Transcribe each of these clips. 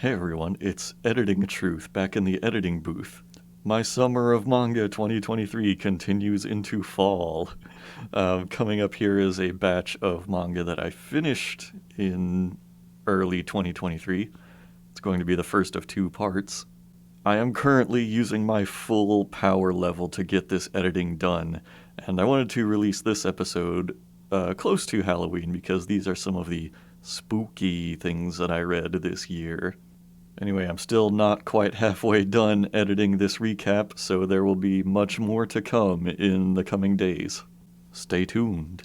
Hey everyone, it's Editing Truth back in the editing booth. My summer of Manga 2023 continues into fall. Coming up here is a batch of manga that I finished in early 2023. It's going to be the first of 2 parts. I am currently using my full power level to get this editing done, and I wanted to release this episode close to Halloween because these are some of the spooky things that I read this year. Anyway, I'm still not quite halfway done editing this recap, so there will be much more to come in the coming days. Stay tuned.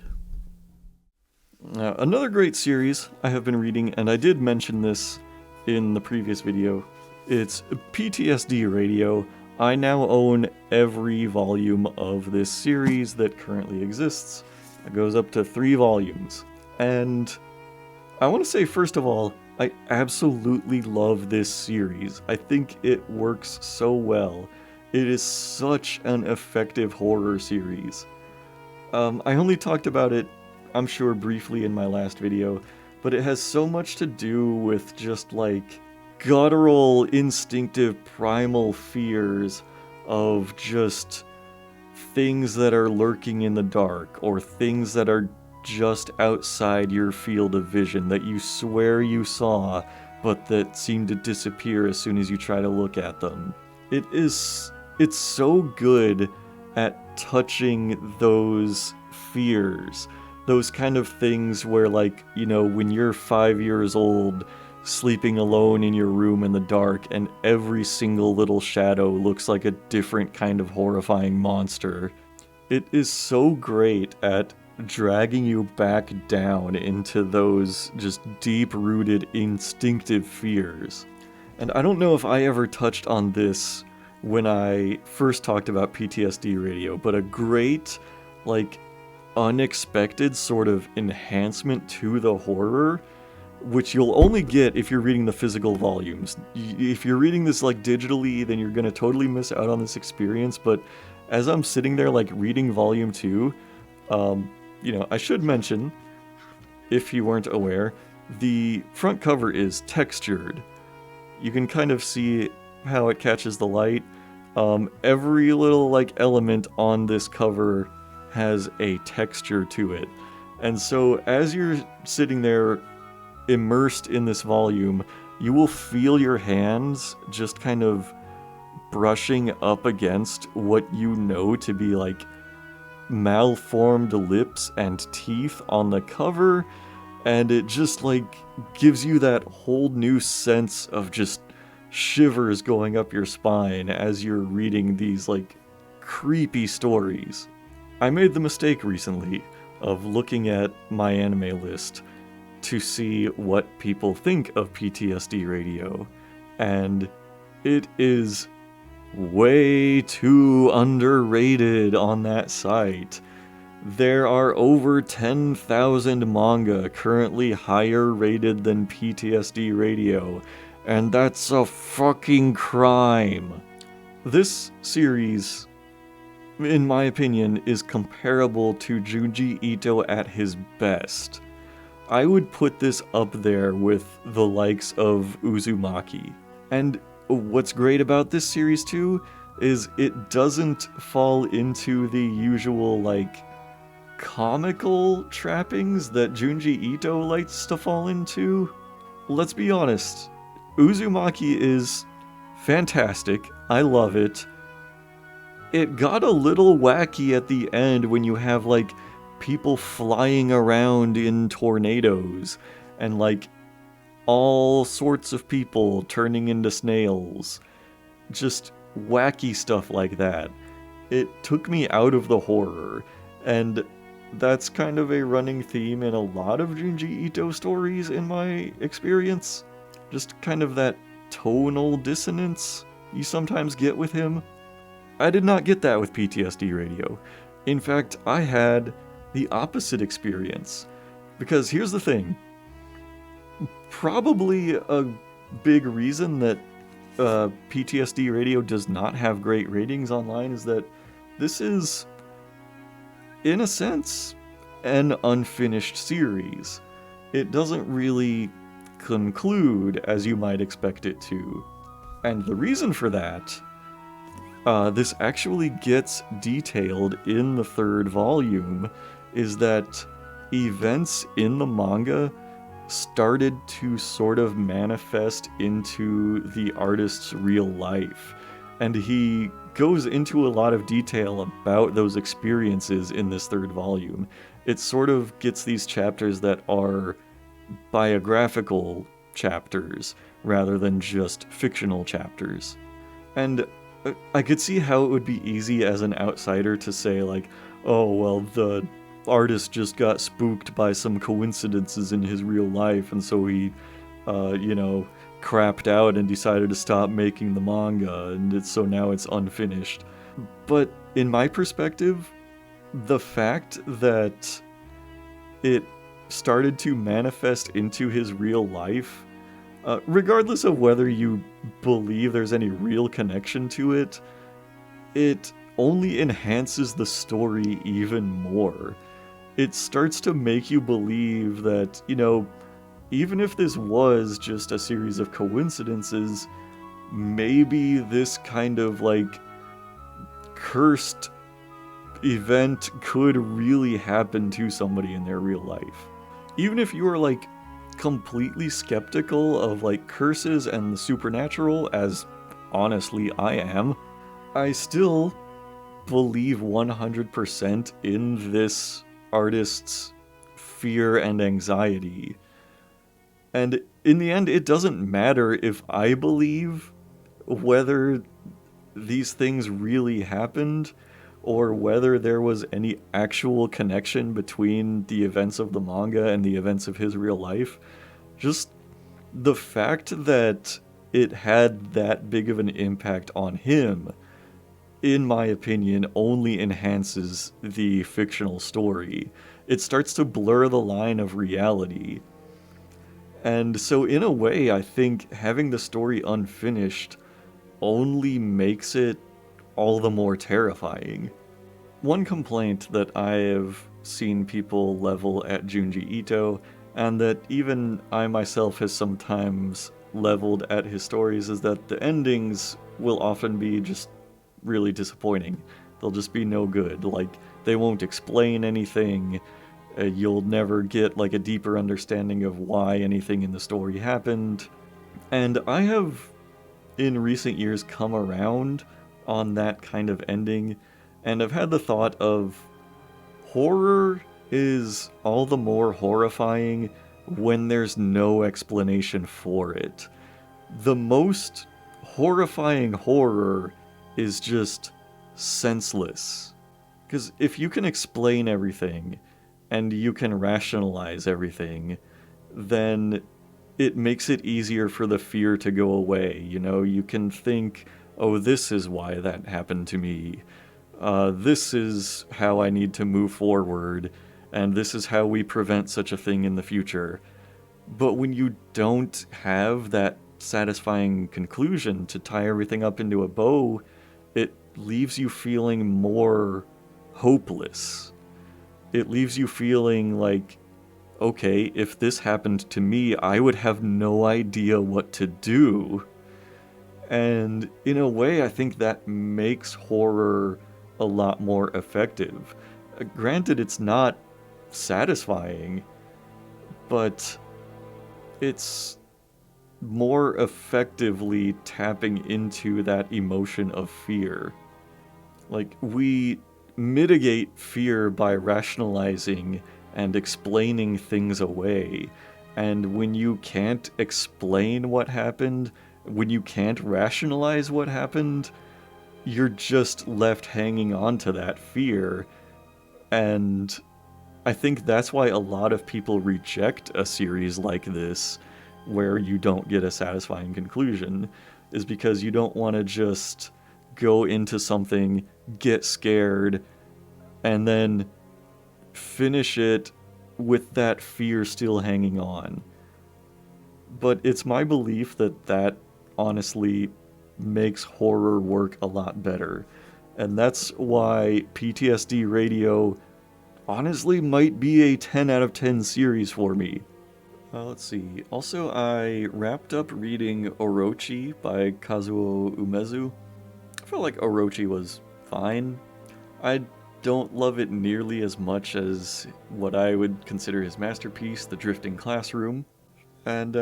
Another great series I have been reading, and I did mention this in the previous video, it's PTSD Radio. I now own every volume of this series that currently exists. It goes up to 3 volumes. And I want to say, first of all, I absolutely love this series. I think it works so well. It is such an effective horror series. I only talked about it, I'm sure, briefly in my last video, but it has so much to do with just like guttural, instinctive, primal fears of just things that are lurking in the dark, or things that are just outside your field of vision that you swear you saw, but that seem to disappear as soon as you try to look at them. It's so good at touching those fears, those kind of things where, like, you know, when you're 5 years old, sleeping alone in your room in the dark, and every single little shadow looks like a different kind of horrifying monster. It is so great at dragging you back down into those just deep-rooted, instinctive fears. And I don't know if I ever touched on this when I first talked about PTSD Radio, but a great, like, unexpected sort of enhancement to the horror, which you'll only get if you're reading the physical volumes. If you're reading this, like, digitally, then you're gonna totally miss out on this experience, but as I'm sitting there, like, reading Volume 2, you know, I should mention, if you weren't aware, the front cover is textured. You can kind of see how it catches the light. Every little, like, element on this cover has a texture to it. And so as you're sitting there immersed in this volume, you will feel your hands just kind of brushing up against what you know to be, like, malformed lips and teeth on the cover, and it just, like, gives you that whole new sense of just shivers going up your spine as you're reading these, like, creepy stories. I made the mistake recently of looking at my anime list to see what people think of PTSD Radio, and it is way too underrated on that site. There are over 10,000 manga currently higher rated than PTSD Radio, and that's a fucking crime. This series, in my opinion, is comparable to Junji Ito at his best. I would put this up there with the likes of Uzumaki. And what's great about this series too is it doesn't fall into the usual, like, comical trappings that Junji Ito likes to fall into. Let's be honest, Uzumaki is fantastic. I love it. It got a little wacky at the end when you have, like, people flying around in tornadoes and, like, all sorts of people turning into snails. Just wacky stuff like that. It took me out of the horror, and that's kind of a running theme in a lot of Junji Ito stories in my experience. Just kind of that tonal dissonance you sometimes get with him. I did not get that with PTSD Radio. In fact, I had the opposite experience. Because here's the thing. Probably a big reason that PTSD Radio does not have great ratings online is that this is, in a sense, an unfinished series. It doesn't really conclude as you might expect it to. And the reason for that, this actually gets detailed in the third volume, is that events in the manga started to sort of manifest into the artist's real life. And he goes into a lot of detail about those experiences in this third volume. It sort of gets these chapters that are biographical chapters rather than just fictional chapters. And I could see how it would be easy as an outsider to say, like, oh, well, the artist just got spooked by some coincidences in his real life, and so he, crapped out and decided to stop making the manga, and so now it's unfinished. But in my perspective, the fact that it started to manifest into his real life, regardless of whether you believe there's any real connection to it, it only enhances the story even more. It starts to make you believe that, even if this was just a series of coincidences, maybe this kind of, cursed event could really happen to somebody in their real life. Even if you are, completely skeptical of, curses and the supernatural, as honestly I am, I still believe 100% in this artist's fear and anxiety. And in the end, it doesn't matter if I believe whether these things really happened or whether there was any actual connection between the events of the manga and the events of his real life. Just the fact that it had that big of an impact on him, in my opinion, only enhances the fictional story. It starts to blur the line of reality. And so in a way, I think having the story unfinished only makes it all the more terrifying. One complaint that I have seen people level at Junji Ito, and that even I myself has sometimes leveled at his stories, is that the endings will often be just really disappointing. They'll just be no good. They won't explain anything. You'll never get a deeper understanding of why anything in the story happened. And I have, in recent years, come around on that kind of ending, and I've had the thought of horror is all the more horrifying when there's no explanation for it. The most horrifying horror is just senseless. Because if you can explain everything, and you can rationalize everything, then it makes it easier for the fear to go away. You can think, oh, this is why that happened to me. This is how I need to move forward, and this is how we prevent such a thing in the future. But when you don't have that satisfying conclusion to tie everything up into a bow, it leaves you feeling more hopeless. It leaves you feeling like, okay, if this happened to me, I would have no idea what to do. And in a way, I think that makes horror a lot more effective. Granted, it's not satisfying, but it's more effectively tapping into that emotion of fear. We mitigate fear by rationalizing and explaining things away. And when you can't explain what happened, when you can't rationalize what happened, you're just left hanging on to that fear. And I think that's why a lot of people reject a series like this, where you don't get a satisfying conclusion, is because you don't want to just go into something, get scared, and then finish it with that fear still hanging on. But it's my belief that honestly makes horror work a lot better. And that's why PTSD Radio honestly might be a 10 out of 10 series for me. Let's see. Also, I wrapped up reading Orochi by Kazuo Umezu. I felt like Orochi was fine. I don't love it nearly as much as what I would consider his masterpiece, The Drifting Classroom. And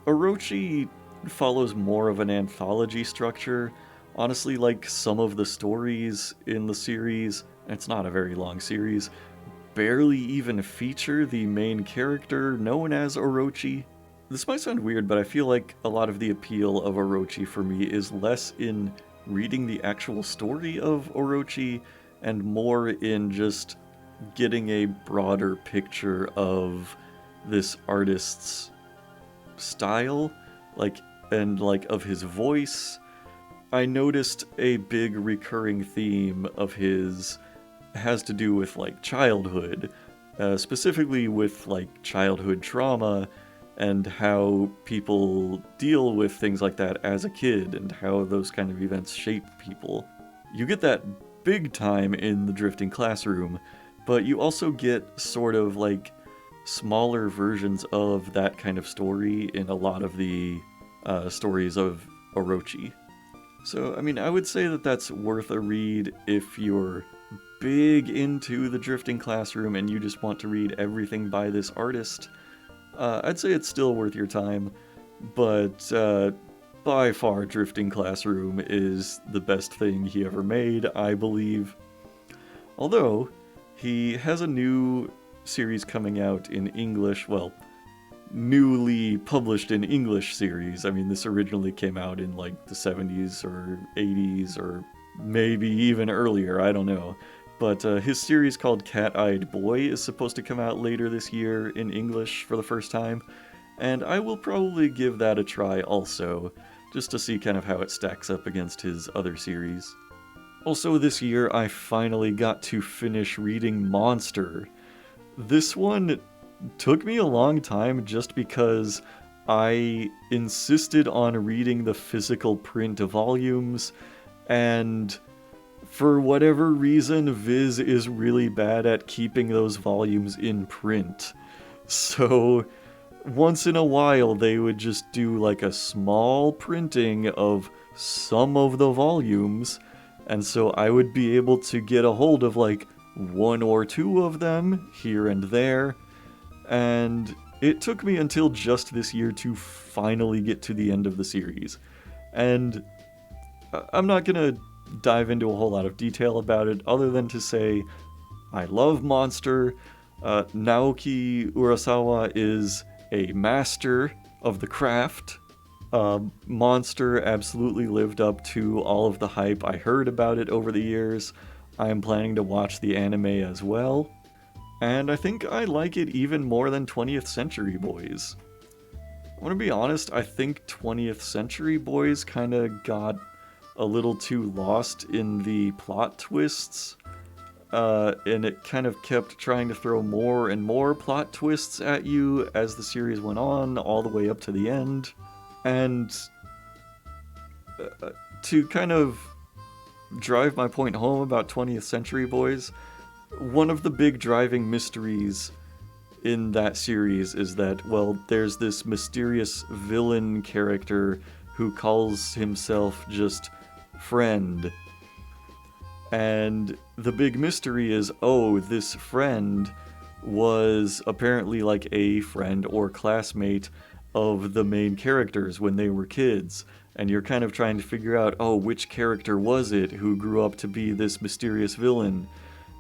Orochi follows more of an anthology structure. Honestly, like some of the stories in the series, and it's not a very long series, barely even feature the main character known as Orochi. This might sound weird, but I feel like a lot of the appeal of Orochi for me is less in reading the actual story of Orochi and more in just getting a broader picture of this artist's style, and of his voice. I noticed a big recurring theme of his has to do with childhood, specifically with childhood trauma and how people deal with things like that as a kid and how those kind of events shape people. You get that big time in The Drifting Classroom, but you also get sort of smaller versions of that kind of story in a lot of the stories of Orochi. So, I would say that that's worth a read if you're big into The Drifting Classroom and you just want to read everything by this artist. I'd say it's still worth your time, but by far Drifting Classroom is the best thing he ever made, I believe. Although, he has a new series coming out in English, newly published in English series. This originally came out in the 70s or 80s or maybe even earlier, I don't know. But his series called Cat-Eyed Boy is supposed to come out later this year in English for the first time, and I will probably give that a try also, just to see kind of how it stacks up against his other series. Also this year, I finally got to finish reading Monster. This one took me a long time just because I insisted on reading the physical print volumes, and for whatever reason, Viz is really bad at keeping those volumes in print. So once in a while, they would just do a small printing of some of the volumes, and so I would be able to get a hold of one or two of them here and there, and it took me until just this year to finally get to the end of the series. And I'm not gonna dive into a whole lot of detail about it, other than to say I love Monster. Naoki Urasawa is a master of the craft. Monster absolutely lived up to all of the hype I heard about it over the years. I am planning to watch the anime as well, and I think I like it even more than 20th Century Boys. I want to be honest, I think 20th Century Boys kind of got a little too lost in the plot twists, and it kind of kept trying to throw more and more plot twists at you as the series went on, all the way up to the end. And to kind of drive my point home about 20th Century Boys, one of the big driving mysteries in that series is that, there's this mysterious villain character who calls himself just Friend. And the big mystery is, this friend was apparently a friend or classmate of the main characters when they were kids. And you're kind of trying to figure out, which character was it who grew up to be this mysterious villain?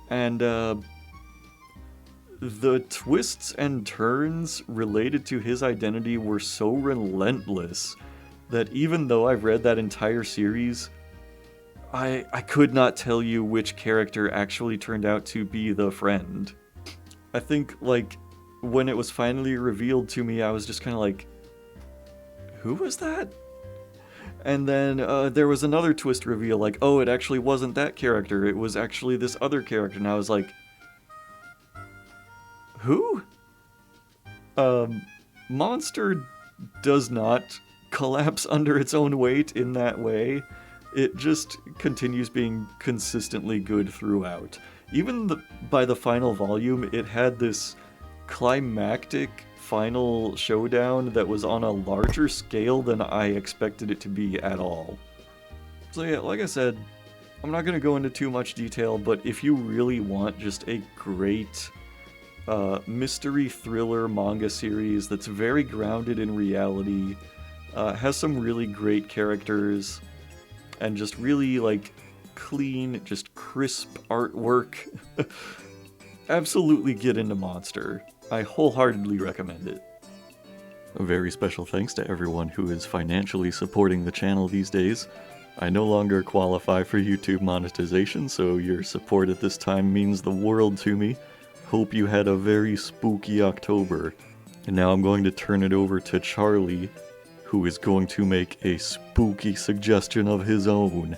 And the twists and turns related to his identity were so relentless that even though I've read that entire series, I could not tell you which character actually turned out to be the friend. I think, when it was finally revealed to me, I was just kind of who was that? And then there was another twist reveal, it actually wasn't that character, it was actually this other character, and I was like, who? Monster does not collapse under its own weight in that way. It just continues being consistently good throughout. Even by the final volume, it had this climactic final showdown that was on a larger scale than I expected it to be at all. So yeah, like I said, I'm not going to go into too much detail, but if you really want just a great mystery thriller manga series that's very grounded in reality, has some really great characters, and just really, like, clean, just crisp artwork, absolutely get into Monster. I wholeheartedly recommend it. A very special thanks to everyone who is financially supporting the channel these days. I no longer qualify for YouTube monetization, so your support at this time means the world to me. Hope you had a very spooky October. And now I'm going to turn it over to Charlie, who is going to make a spooky suggestion of his own.